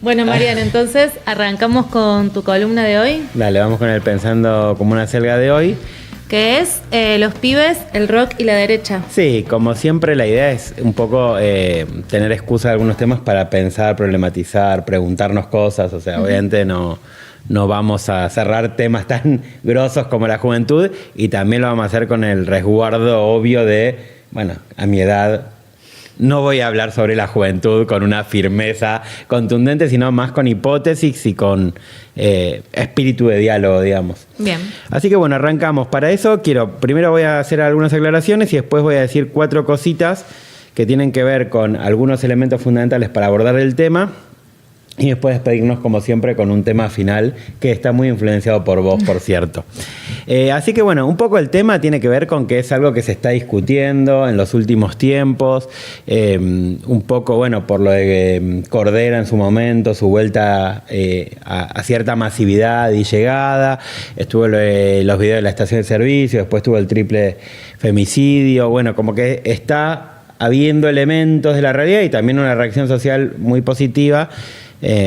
Bueno, Mariano, entonces arrancamos con tu columna de hoy. Dale, vamos con el Pensando como una selga de hoy. Que es los pibes, el rock y la derecha. Sí, como siempre la idea es un poco tener excusa de algunos temas para pensar, problematizar, preguntarnos cosas. O sea, obviamente no vamos a cerrar temas tan grosos como la juventud y también lo vamos a hacer con el resguardo obvio de, bueno, a mi edad no voy a hablar sobre la juventud con una firmeza contundente, sino más con hipótesis y con espíritu de diálogo, digamos. Bien. Así que bueno, arrancamos. Para eso primero voy a hacer algunas aclaraciones y después voy a decir 4 cositas que tienen que ver con algunos elementos fundamentales para abordar el tema. Y después despedirnos, como siempre, con un tema final que está muy influenciado por vos, por cierto. Así que, bueno, un poco el tema tiene que ver con que es algo que se está discutiendo en los últimos tiempos. Un poco, bueno, por lo de Cordera en su momento, su vuelta a cierta masividad y llegada. Estuvo los videos de la estación de servicio, después estuvo el triple femicidio. Bueno, como que está habiendo elementos de la realidad y también una reacción social muy positiva.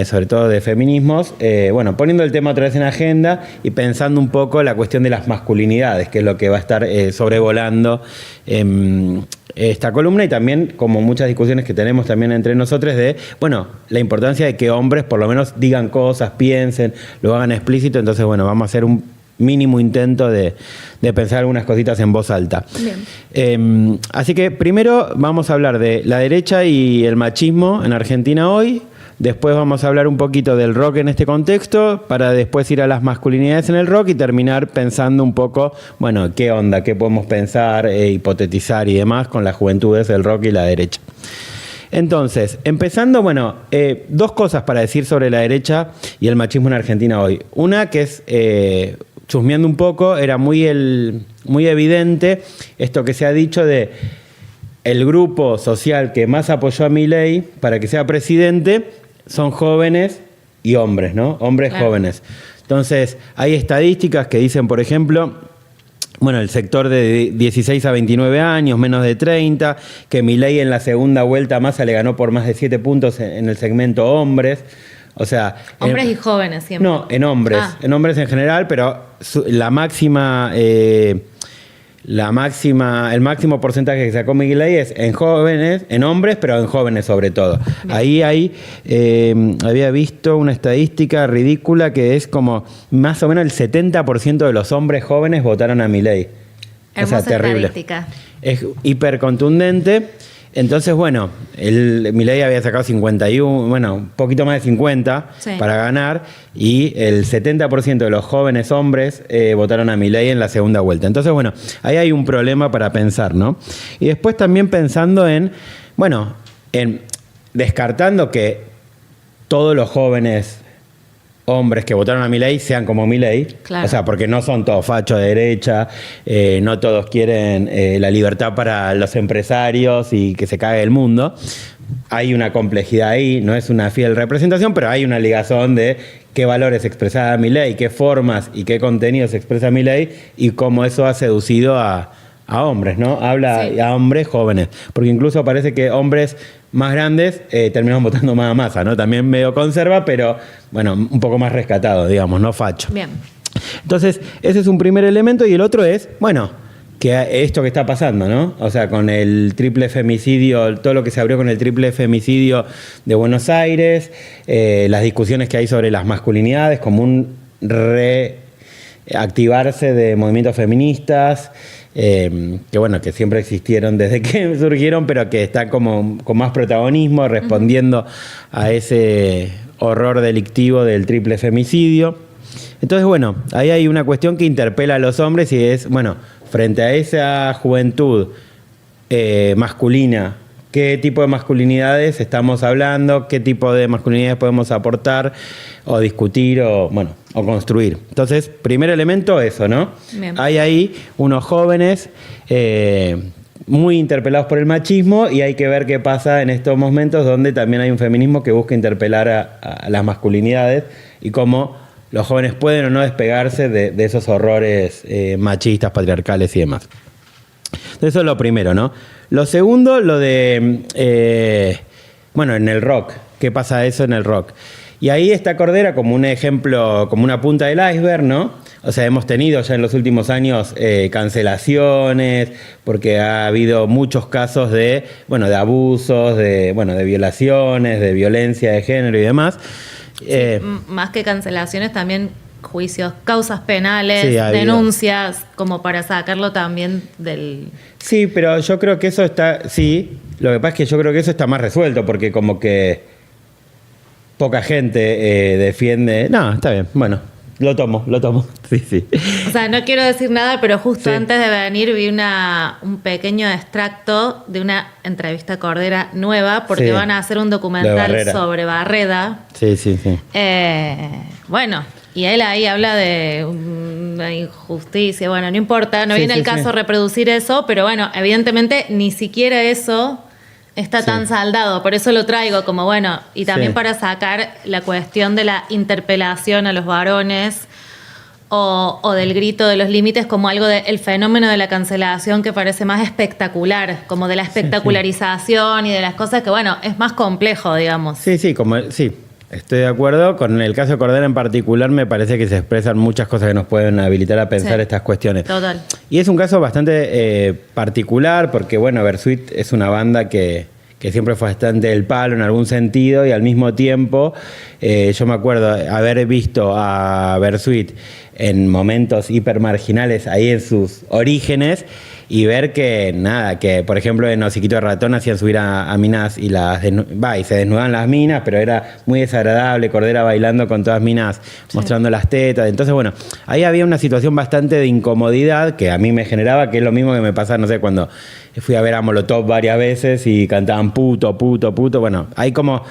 Sobre todo de feminismos, bueno, poniendo el tema otra vez en agenda y pensando un poco la cuestión de las masculinidades, que es lo que va a estar sobrevolando esta columna y también como muchas discusiones que tenemos también entre nosotros de, bueno, la importancia de que hombres por lo menos digan cosas, piensen, lo hagan explícito. Entonces, bueno, vamos a hacer un mínimo intento de pensar algunas cositas en voz alta. Bien. Así que primero vamos a hablar de la derecha y el machismo en Argentina hoy. Después vamos a hablar un poquito del rock en este contexto, para después ir a las masculinidades en el rock y terminar pensando un poco, bueno, qué onda, qué podemos pensar, hipotetizar y demás con las juventudes del rock y la derecha. Entonces, empezando, bueno, 2 cosas para decir sobre la derecha y el machismo en Argentina hoy. Una que es, chusmeando un poco, era muy evidente esto que se ha dicho de el grupo social que más apoyó a Milei para que sea presidente son jóvenes y hombres, ¿no? Hombres jóvenes. Entonces, hay estadísticas que dicen, por ejemplo, bueno, el sector de 16 a 29 años, menos de 30, que Milei en la segunda vuelta Massa le ganó por más de 7 puntos en el segmento hombres. O sea, hombres y jóvenes siempre. No, en hombres. En hombres en general, pero el máximo porcentaje que sacó Milei es en jóvenes, en hombres, pero en jóvenes sobre todo. Bien. Ahí había visto una estadística ridícula que es como más o menos el 70% de los hombres jóvenes votaron a Milei. Hermosa, o sea, terrible. Es hiper contundente. Entonces, bueno, Milei había sacado 51, bueno, un poquito más de 50 para ganar, y el 70% de los jóvenes hombres votaron a Milei en la segunda vuelta. Entonces, bueno, ahí hay un problema para pensar, ¿no? Y después también pensando en descartando que todos los jóvenes hombres que votaron a Milei sean como Milei, claro. O sea, porque no son todos fachos de derecha, no todos quieren la libertad para los empresarios y que se cague el mundo. Hay una complejidad ahí, no es una fiel representación, pero hay una ligazón de qué valores expresaba Milei, qué formas y qué contenidos expresa Milei y cómo eso ha seducido a hombres, ¿no? Habla a hombres jóvenes, porque incluso parece que hombres más grandes terminaron votando más a Massa, ¿no? También medio conserva, pero bueno, un poco más rescatado, digamos, no facho. Bien. Entonces, ese es un primer elemento y el otro es, bueno, que esto que está pasando, ¿no? O sea, con el triple femicidio, todo lo que se abrió con el triple femicidio de Buenos Aires, las discusiones que hay sobre las masculinidades, como un reactivarse de movimientos feministas, que bueno, que siempre existieron desde que surgieron, pero que están como con más protagonismo, respondiendo a ese horror delictivo del triple femicidio. Entonces, bueno, ahí hay una cuestión que interpela a los hombres y es, bueno, frente a esa juventud masculina, ¿qué tipo de masculinidades estamos hablando? ¿Qué tipo de masculinidades podemos aportar o discutir o construir? Entonces, primer elemento, eso, ¿no? Bien. Hay ahí unos jóvenes muy interpelados por el machismo y hay que ver qué pasa en estos momentos donde también hay un feminismo que busca interpelar a las masculinidades y cómo los jóvenes pueden o no despegarse de esos horrores machistas, patriarcales y demás. Entonces, eso es lo primero, ¿no? Lo segundo, lo de bueno, en el rock, ¿qué pasa eso en el rock? Y ahí está Cordera como un ejemplo, como una punta del iceberg, ¿no? O sea, hemos tenido ya en los últimos años cancelaciones, porque ha habido muchos casos de, bueno, de abusos, de violaciones, de violencia de género y demás. Más que cancelaciones, también juicios, causas penales, Sí, denuncias, como para sacarlo también del... Sí, pero yo creo que eso está, sí, lo que pasa es que yo creo que eso está más resuelto, porque como que poca gente defiende... No, está bien, bueno, lo tomo, sí. O sea, no quiero decir nada, pero justo Sí. antes de venir vi un pequeño extracto de una entrevista a Cordera nueva, porque Sí. van a hacer un De documental Barrera. sobre Barreda. Sí. Bueno, y él ahí habla de una injusticia. Bueno, no importa, no Sí, viene sí, el caso sí. reproducir eso, pero bueno, evidentemente ni siquiera eso está Sí. tan saldado. Por eso lo traigo como bueno, y también Sí. para sacar la cuestión de la interpelación a los varones o del grito de los límites como algo del fenómeno de la cancelación que parece más espectacular, como de la espectacularización y de las cosas que, bueno, es más complejo, digamos. Sí, estoy de acuerdo. Con el caso de Cordera en particular me parece que se expresan muchas cosas que nos pueden habilitar a pensar Sí. estas cuestiones. Total. Y es un caso bastante particular porque, bueno, Bersuit es una banda que siempre fue bastante del palo en algún sentido y al mismo tiempo yo me acuerdo haber visto a Bersuit en momentos hipermarginales ahí en sus orígenes y ver que nada, que por ejemplo en Hociquito de Ratón hacían subir a minas y y se desnudaban las minas, pero era muy desagradable, Cordera bailando con todas minas mostrando las tetas. Entonces, bueno, ahí había una situación bastante de incomodidad que a mí me generaba, que es lo mismo que me pasa, no sé, cuando fui a ver a Molotov varias veces y cantaban puto. Bueno, hay como...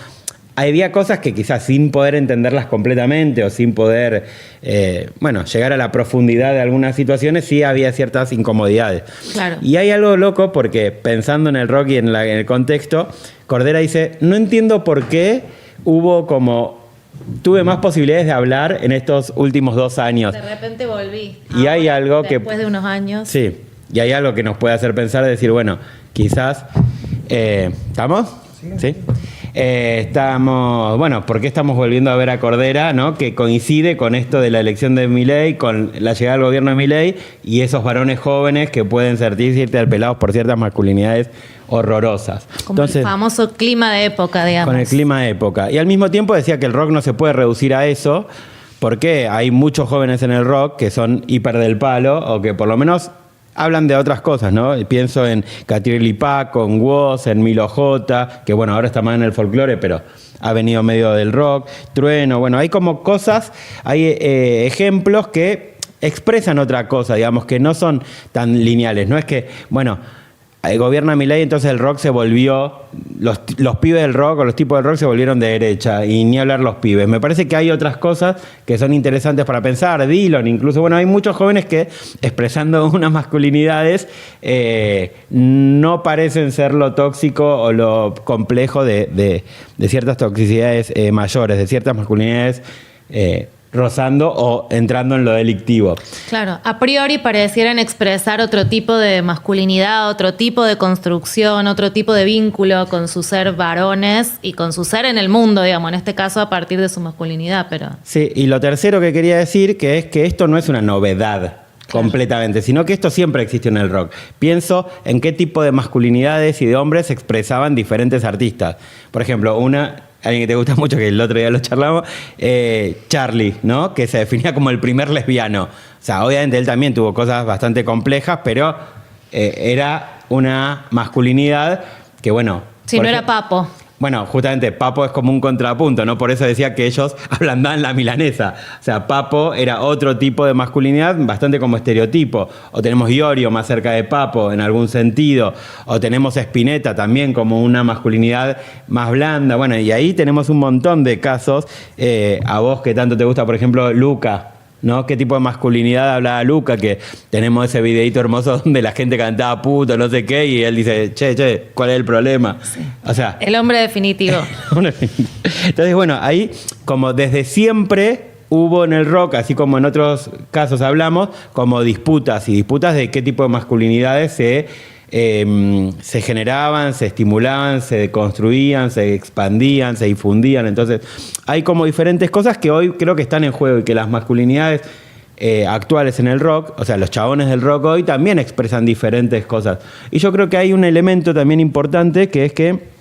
Había cosas que quizás sin poder entenderlas completamente o sin poder, llegar a la profundidad de algunas situaciones, sí había ciertas incomodidades. Claro. Y hay algo loco porque pensando en el rock y en el contexto, Cordera dice, no entiendo por qué tuve más posibilidades de hablar en estos últimos 2 años. De repente volví. Y hay algo que... Después de unos años. Sí, y hay algo que nos puede hacer pensar, decir, bueno, quizás... ¿Estamos? Sí. ¿Por qué estamos volviendo a ver a Cordera, ¿no? Que coincide con esto de la elección de Milei, con la llegada al gobierno de Milei y esos varones jóvenes que pueden sentirse interpelados por ciertas masculinidades horrorosas? Como el famoso clima de época, digamos. Con el clima de época. Y al mismo tiempo decía que el rock no se puede reducir a eso, porque hay muchos jóvenes en el rock que son hiper del palo o que por lo menos hablan de otras cosas, ¿no? Pienso en Catriel y Paco, en Woz, en Milo J, que bueno, ahora está más en el folclore, pero ha venido medio del rock, Trueno, bueno, hay como cosas, hay ejemplos que expresan otra cosa, digamos, que no son tan lineales, no es que, bueno, gobierna Milei, entonces el rock se volvió, los pibes del rock o los tipos del rock se volvieron de derecha, y ni hablar los pibes. Me parece que hay otras cosas que son interesantes para pensar, Dylan incluso, bueno, hay muchos jóvenes que expresando unas masculinidades no parecen ser lo tóxico o lo complejo de ciertas toxicidades mayores, de ciertas masculinidades rozando o entrando en lo delictivo. Claro, a priori parecieran expresar otro tipo de masculinidad, otro tipo de construcción, otro tipo de vínculo con su ser varones y con su ser en el mundo, digamos, en este caso a partir de su masculinidad, pero... Sí, y lo tercero que quería decir que es que esto no es una novedad completamente, sino que esto siempre existió en el rock. Pienso en qué tipo de masculinidades y de hombres expresaban diferentes artistas. Por ejemplo, alguien que te gusta mucho, que el otro día lo charlamos, Charlie, ¿no? Que se definía como el primer lesbiano. O sea, obviamente él también tuvo cosas bastante complejas, pero era una masculinidad que, bueno... Sí, no era Papo. Bueno, justamente Papo es como un contrapunto, ¿no? Por eso decía que ellos ablandaban la milanesa. O sea, Papo era otro tipo de masculinidad, bastante como estereotipo. O tenemos Iorio más cerca de Papo en algún sentido. O tenemos Spinetta también como una masculinidad más blanda. Bueno, y ahí tenemos un montón de casos. A vos que tanto te gusta, por ejemplo, Luca, ¿no? ¿Qué tipo de masculinidad hablaba Luca? Que tenemos ese videíto hermoso donde la gente cantaba puto, no sé qué, y él dice, che, ¿cuál es el problema? Sí. O sea... El hombre definitivo. Entonces, bueno, ahí como desde siempre hubo en el rock, así como en otros casos hablamos, como disputas de qué tipo de masculinidades se se generaban, se estimulaban, se construían, se expandían, se difundían. Entonces, hay como diferentes cosas que hoy creo que están en juego y que las masculinidades actuales en el rock, o sea, los chabones del rock hoy también expresan diferentes cosas. Y yo creo que hay un elemento también importante que es que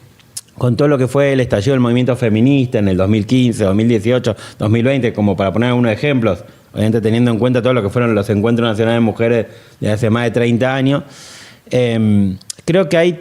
con todo lo que fue el estallido del movimiento feminista en el 2015, 2018, 2020, como para poner algunos ejemplos, obviamente teniendo en cuenta todo lo que fueron los encuentros nacionales de mujeres de hace más de 30 años, creo que hay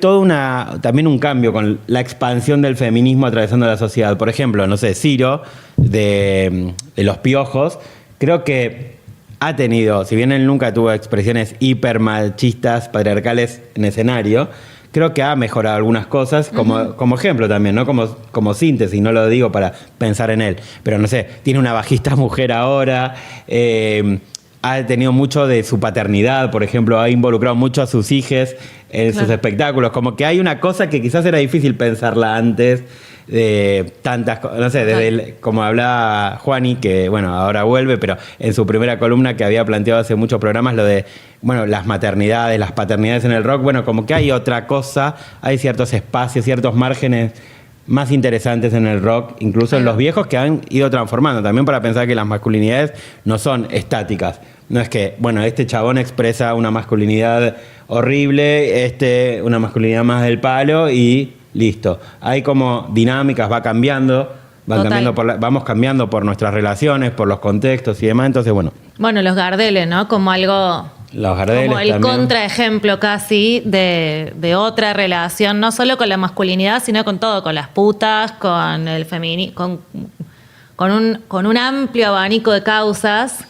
también un cambio con la expansión del feminismo atravesando la sociedad. Por ejemplo, no sé, Ciro, de Los Piojos, creo que ha tenido, si bien él nunca tuvo expresiones hipermachistas, patriarcales en escenario, creo que ha mejorado algunas cosas, como ejemplo también, ¿no? Como síntesis, no lo digo para pensar en él. Pero no sé, tiene una bajista mujer ahora, ha tenido mucho de su paternidad, por ejemplo, ha involucrado mucho a sus hijas en sus espectáculos. Como que hay una cosa que quizás era difícil pensarla antes, de tantas cosas, no sé, desde como hablaba Juani, que bueno, ahora vuelve, pero en su primera columna que había planteado hace muchos programas, lo de, bueno, las maternidades, las paternidades en el rock, bueno, como que hay otra cosa, hay ciertos espacios, ciertos márgenes más interesantes en el rock, incluso en los viejos, que han ido transformando, también para pensar que las masculinidades no son estáticas. No es que, bueno, este chabón expresa una masculinidad horrible, una masculinidad más del palo y listo. Hay como dinámicas, va cambiando, vamos cambiando por nuestras relaciones, por los contextos y demás. Entonces, bueno. Bueno, los Gardel, ¿no? Como algo... Los Gardel como el también. contraejemplo casi de otra relación, no solo con la masculinidad, sino con todo, con las putas, con el feminismo, con un amplio abanico de causas,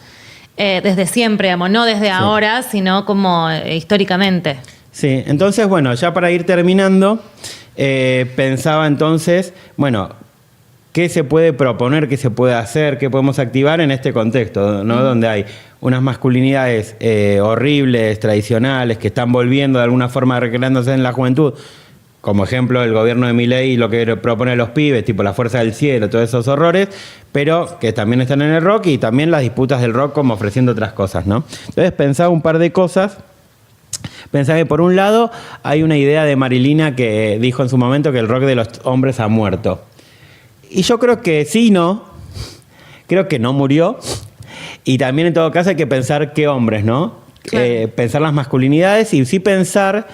desde siempre, digamos, no desde ahora, sino como históricamente. Sí, entonces, bueno, ya para ir terminando, pensaba entonces, bueno, ¿qué se puede proponer, qué se puede hacer, qué podemos activar en este contexto, ¿no? Donde hay unas masculinidades horribles, tradicionales, que están volviendo de alguna forma recreándose en la juventud, como ejemplo el gobierno de Milei y lo que propone a los pibes, tipo la fuerza del cielo, todos esos horrores, pero que también están en el rock y también las disputas del rock como ofreciendo otras cosas, ¿no? Entonces pensaba un par de cosas. Pensaba que por un lado hay una idea de Marilina que dijo en su momento que el rock de los hombres ha muerto. Y yo creo que sí, no. Creo que no murió. Y también en todo caso hay que pensar qué hombres, ¿no? Claro. Pensar las masculinidades y sí pensar,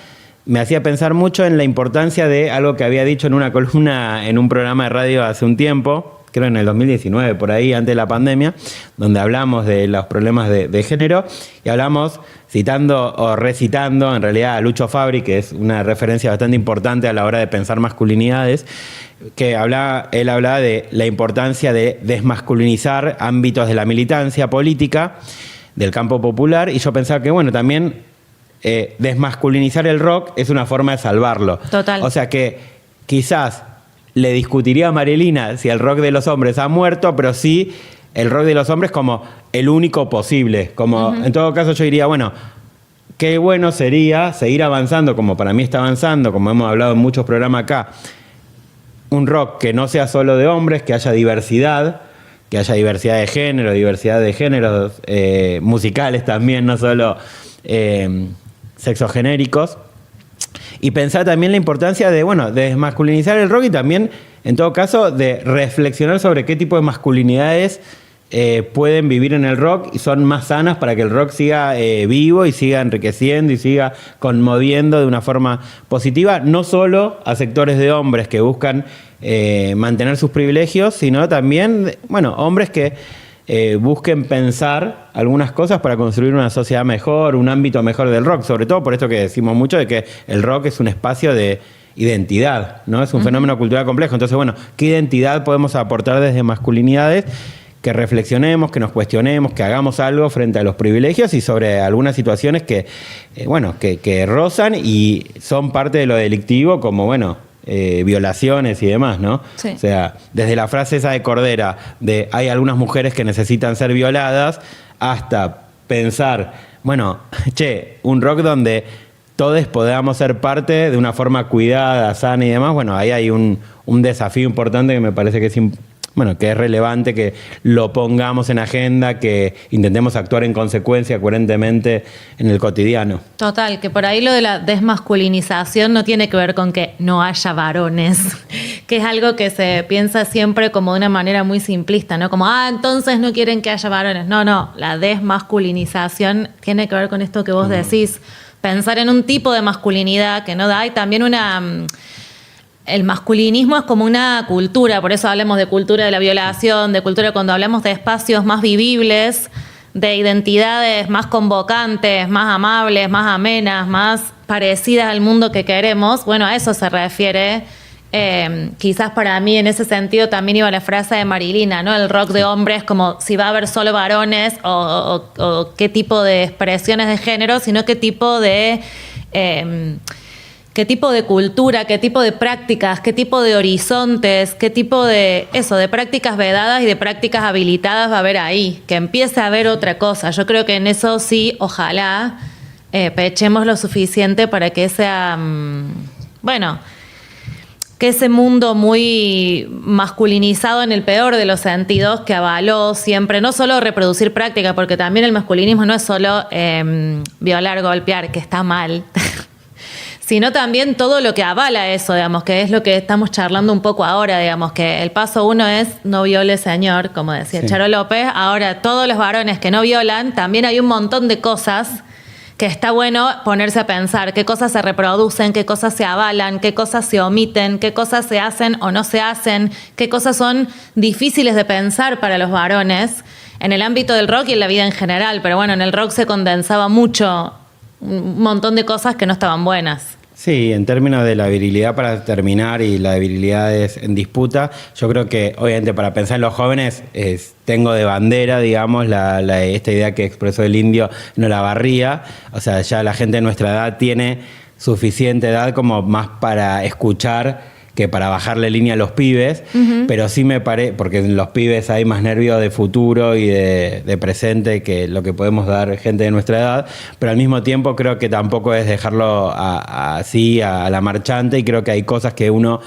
me hacía pensar mucho en la importancia de algo que había dicho en una columna en un programa de radio hace un tiempo, creo en el 2019, por ahí, antes de la pandemia, donde hablamos de los problemas de género y hablamos citando o recitando en realidad a Lucho Fabri, que es una referencia bastante importante a la hora de pensar masculinidades, que él hablaba de la importancia de desmasculinizar ámbitos de la militancia política, del campo popular, y yo pensaba que, bueno, también desmasculinizar el rock es una forma de salvarlo. Total. O sea que quizás le discutiría a Marilina si el rock de los hombres ha muerto, pero sí el rock de los hombres como el único posible. Como en todo caso yo diría, bueno, qué bueno sería seguir avanzando, como para mí está avanzando, como hemos hablado en muchos programas acá, un rock que no sea solo de hombres, que haya diversidad de género, diversidad de géneros musicales también, no solo sexogenéricos. Y pensar también la importancia de, bueno, de desmasculinizar el rock y también, en todo caso, de reflexionar sobre qué tipo de masculinidades pueden vivir en el rock y son más sanas para que el rock siga vivo y siga enriqueciendo y siga conmoviendo de una forma positiva, no solo a sectores de hombres que buscan mantener sus privilegios, sino también, bueno, hombres que busquen pensar algunas cosas para construir una sociedad mejor, un ámbito mejor del rock, sobre todo por esto que decimos mucho de que el rock es un espacio de identidad, ¿no? Es un fenómeno cultural complejo. Entonces, bueno, ¿qué identidad podemos aportar desde masculinidades? Que reflexionemos, que nos cuestionemos, que hagamos algo frente a los privilegios y sobre algunas situaciones que, que rozan y son parte de lo delictivo, como, bueno, violaciones y demás, ¿no? Sí. O sea, desde la frase esa de Cordera, de hay algunas mujeres que necesitan ser violadas, hasta pensar, bueno, un rock donde todos podamos ser parte de una forma cuidada, sana y demás, bueno, ahí hay un desafío importante que me parece que es bueno, que es relevante que lo pongamos en agenda, que intentemos actuar en consecuencia, coherentemente en el cotidiano. Total, que por ahí lo de la desmasculinización no tiene que ver con que no haya varones, que es algo que se piensa siempre como de una manera muy simplista, ¿no? Como, entonces no quieren que haya varones. No, la desmasculinización tiene que ver con esto que vos decís, pensar en un tipo de masculinidad que no da, y también el masculinismo es como una cultura, por eso hablamos de cultura de la violación, de cultura cuando hablamos de espacios más vivibles, de identidades más convocantes, más amables, más amenas, más parecidas al mundo que queremos. Bueno, a eso se refiere. Quizás para mí en ese sentido también iba la frase de Marilina, ¿no? El rock de hombres, como si va a haber solo varones o qué tipo de expresiones de género, sino qué tipo de cultura, qué tipo de prácticas, qué tipo de horizontes, qué tipo de prácticas vedadas y de prácticas habilitadas va a haber ahí, que empiece a haber otra cosa. Yo creo que en eso sí, ojalá pechemos lo suficiente para que sea, que ese mundo muy masculinizado en el peor de los sentidos, que avaló siempre, no solo reproducir práctica, porque también el masculinismo no es solo violar, golpear, que está mal, sino también todo lo que avala eso, digamos, que es lo que estamos charlando un poco ahora, digamos, que el paso 1 es no viole, señor, como decía Charo López. Ahora, todos los varones que no violan, también hay un montón de cosas que está bueno ponerse a pensar, qué cosas se reproducen, qué cosas se avalan, qué cosas se omiten, qué cosas se hacen o no se hacen, qué cosas son difíciles de pensar para los varones en el ámbito del rock y en la vida en general. Pero bueno, en el rock se condensaba mucho, un montón de cosas que no estaban buenas. Sí, en términos de la virilidad, para terminar, y la virilidad es en disputa, yo creo que obviamente para pensar en los jóvenes tengo de bandera, digamos, esta idea que expresó el Indio en Olavarría. O sea, ya la gente de nuestra edad tiene suficiente edad como más para escuchar que para bajarle línea a los pibes, pero sí me parece, porque en los pibes hay más nervios de futuro y de presente que lo que podemos dar gente de nuestra edad, pero al mismo tiempo creo que tampoco es dejarlo así a la marchante, y creo que hay cosas que uno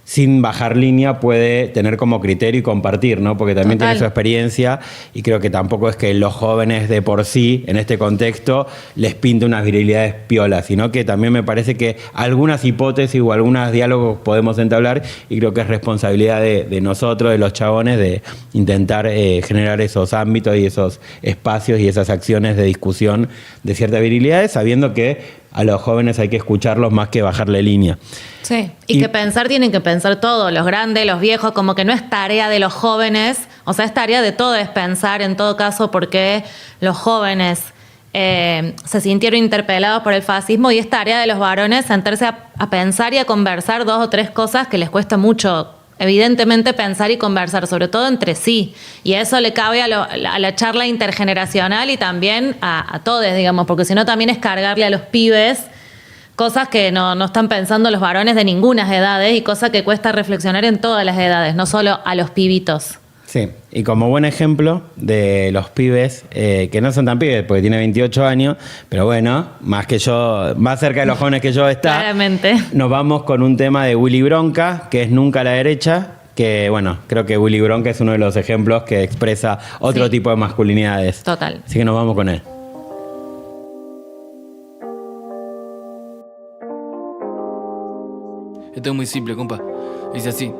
sin bajar línea puede tener como criterio y compartir, ¿no? Porque también tiene su experiencia, y creo que tampoco es que los jóvenes de por sí, en este contexto, les pinte unas virilidades piolas, sino que también me parece que algunas hipótesis o algunos diálogos podemos entablar, y creo que es responsabilidad de nosotros, de los chabones, de intentar generar esos ámbitos y esos espacios y esas acciones de discusión de ciertas virilidades, sabiendo que a los jóvenes hay que escucharlos más que bajarle línea. Sí, y que pensar tienen que pensar todos, los grandes, los viejos, como que no es tarea de los jóvenes, o sea, es tarea de todos pensar en todo caso porque los jóvenes se sintieron interpelados por el fascismo, y es tarea de los varones sentarse a pensar y a conversar 2 o 3 cosas que les cuesta mucho, evidentemente, pensar y conversar, sobre todo entre sí. Y eso le cabe a la charla intergeneracional y también a todos, digamos, porque si no también es cargarle a los pibes cosas que no están pensando los varones de ninguna edades, y cosas que cuesta reflexionar en todas las edades, no solo a los pibitos. Sí, y como buen ejemplo de los pibes, que no son tan pibes porque tiene 28 años, pero bueno, más cerca de los jóvenes que yo está. Claramente. Nos vamos con un tema de Willy Bronca, que es Nunca a la derecha, que bueno, creo que Willy Bronca es uno de los ejemplos que expresa otro tipo de masculinidades. Total. Así que nos vamos con él. Esto es muy simple, compa. Dice así.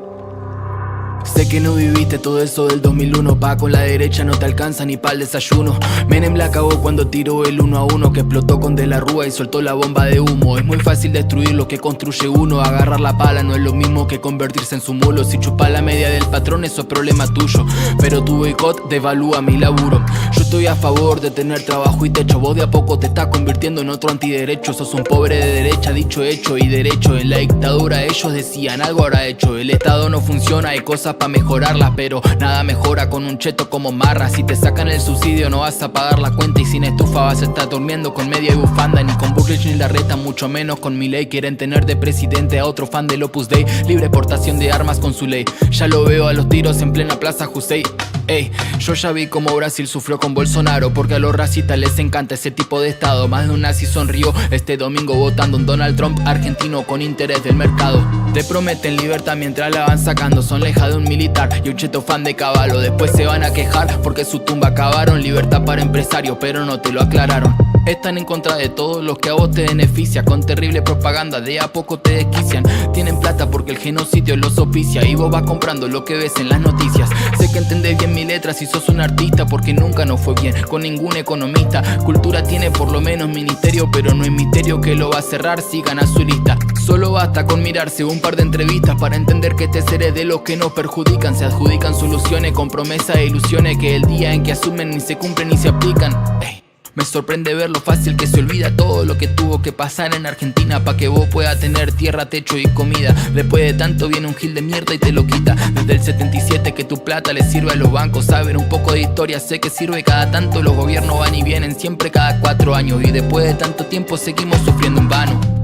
Sé que no viviste todo eso del 2001, pa' con la derecha no te alcanza ni pa'l desayuno. Menem la cagó cuando tiró el 1 a 1, que explotó con De la Rúa y soltó la bomba de humo. Es muy fácil destruir lo que construye uno, agarrar la pala no es lo mismo que convertirse en su mulo. Si chupa la media del patrón eso es problema tuyo, pero tu boicot devalúa mi laburo. Yo estoy a favor de tener trabajo y techo, vos de a poco te estás convirtiendo en otro antiderecho. Sos un pobre de derecha, dicho, hecho y derecho. En la dictadura ellos decían algo habrá hecho. El Estado no funciona, hay cosas para mejorarlas, pero nada mejora con un cheto como Marra. Si te sacan el subsidio no vas a pagar la cuenta, y sin estufa vas a estar durmiendo con media y bufanda. Ni con Bullrich ni Larreta, mucho menos con Milei. Quieren tener de presidente a otro fan del Opus Dei. Libre portación de armas con su ley. Ya lo veo a los tiros en plena Plaza Jusey. Ey, yo ya vi cómo Brasil sufrió con Bolsonaro, porque a los racistas les encanta ese tipo de estado. Más de un nazi sonrió este domingo votando un Donald Trump argentino con interés del mercado. Te prometen libertad mientras la van sacando, son leja de un militar y un cheto fan de Caballo. Después se van a quejar porque su tumba cavaron. Libertad para empresarios, pero no te lo aclararon. Están en contra de todos los que a vos te beneficia. Con terrible propaganda de a poco te desquician. Tienen plata porque el genocidio los auspicia y vos vas comprando lo que ves en las noticias. Sé que entendés bien mi letra si sos un artista, porque nunca nos fue bien con ningún economista. Cultura tiene por lo menos ministerio, pero no hay misterio que lo va a cerrar si gana su lista. Solo basta con mirarse un par de entrevistas para entender que este ser es de los que nos perjudican. Se adjudican soluciones con promesas e ilusiones que el día en que asumen ni se cumplen ni se aplican. Ey. Me sorprende ver lo fácil que se olvida todo lo que tuvo que pasar en Argentina pa' que vos puedas tener tierra, techo y comida. Después de tanto viene un gil de mierda y te lo quita. Desde el 77 que tu plata le sirve a los bancos. Saber un poco de historia sé que sirve cada tanto. Los gobiernos van y vienen siempre cada 4 años. Y después de tanto tiempo seguimos sufriendo en vano.